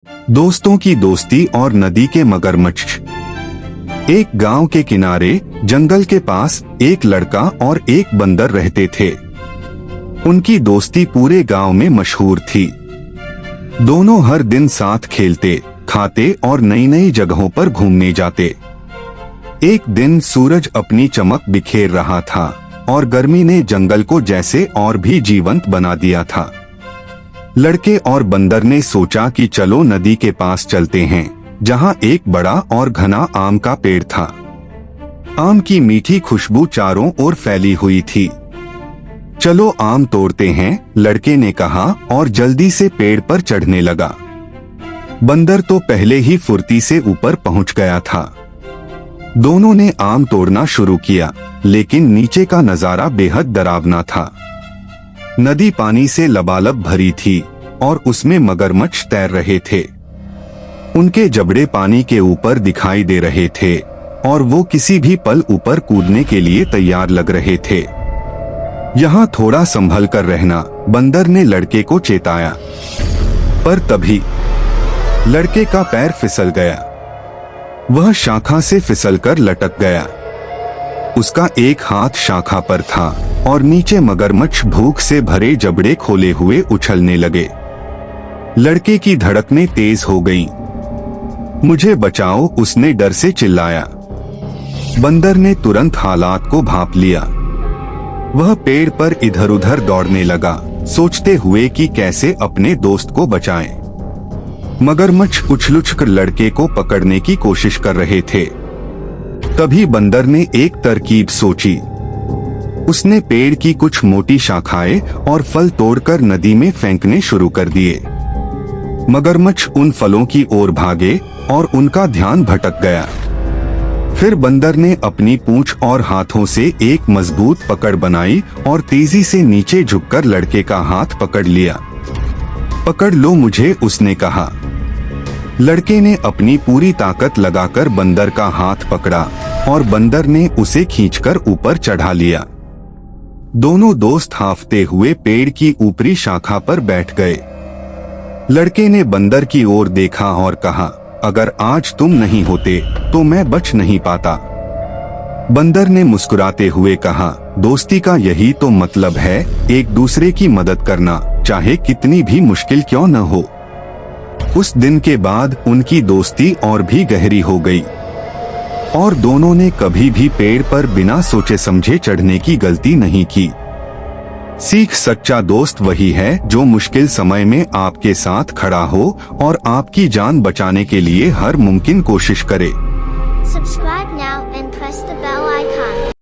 दोस्तों की दोस्ती और नदी के मगरमच्छ। एक गांव के किनारे जंगल के पास एक लड़का और एक बंदर रहते थे। उनकी दोस्ती पूरे गांव में मशहूर थी। दोनों हर दिन साथ खेलते, खाते और नई नई जगहों पर घूमने जाते। एक दिन सूरज अपनी चमक बिखेर रहा था और गर्मी ने जंगल को जैसे और भी जीवंत बना दिया था। लड़के और बंदर ने सोचा कि चलो नदी के पास चलते हैं, जहां एक बड़ा और घना आम का पेड़ था। आम की मीठी खुशबू चारों ओर फैली हुई थी। चलो आम तोड़ते हैं, लड़के ने कहा और जल्दी से पेड़ पर चढ़ने लगा। बंदर तो पहले ही फुर्ती से ऊपर पहुंच गया था। दोनों ने आम तोड़ना शुरू किया, लेकिन नीचे का नजारा बेहद डरावना था। नदी पानी से लबालब भरी थी और उसमें मगरमच्छ तैर रहे थे। उनके जबड़े पानी के ऊपर दिखाई दे रहे थे और वो किसी भी पल ऊपर कूदने के लिए तैयार लग रहे थे। यहाँ थोड़ा संभल कर रहना, बंदर ने लड़के को चेताया। पर तभी लड़के का पैर फिसल गया। वह शाखा से फिसलकर लटक गया। उसका एक हाथ शाखा पर था और नीचे मगरमच्छ भूख से भरे जबड़े खोले हुए उछलने लगे। लड़के की धड़कनें तेज हो गईं। मुझे बचाओ, उसने डर से चिल्लाया। बंदर ने तुरंत हालात को भांप लिया। वह पेड़ पर इधर उधर दौड़ने लगा, सोचते हुए कि कैसे अपने दोस्त को बचाएं। मगरमच्छ उछल-उछल लड़के को पकड़ने की कोशिश कर रहे थे। तभी बंदर ने एक तरकीब सोची। उसने पेड़ की कुछ मोटी शाखाएं और फल तोड़कर नदी में फेंकने शुरू कर दिए। मगरमच्छ उन फलों की ओर भागे और उनका ध्यान भटक गया। फिर बंदर ने अपनी पूंछ और हाथों से एक मजबूत पकड़ बनाई और तेजी से नीचे झुककर लड़के का हाथ पकड़ लिया। पकड़ लो मुझे, उसने कहा। लड़के ने अपनी पूरी ताकत लगाकर बंदर का हाथ पकड़ा और बंदर ने उसे खींचकर ऊपर चढ़ा लिया। दोनों दोस्त हांफते हुए पेड़ की ऊपरी शाखा पर बैठ गए। लड़के ने बंदर की ओर देखा और कहा, अगर आज तुम नहीं होते तो मैं बच नहीं पाता। बंदर ने मुस्कुराते हुए कहा, दोस्ती का यही तो मतलब है, एक दूसरे की मदद करना, चाहे कितनी भी मुश्किल क्यों न हो। उस दिन के बाद उनकी दोस्ती और भी गहरी हो गई और दोनों ने कभी भी पेड़ पर बिना सोचे समझे चढ़ने की गलती नहीं की। सीख, सच्चा दोस्त वही है जो मुश्किल समय में आपके साथ खड़ा हो और आपकी जान बचाने के लिए हर मुमकिन कोशिश करे। Subscribe now and press the bell icon.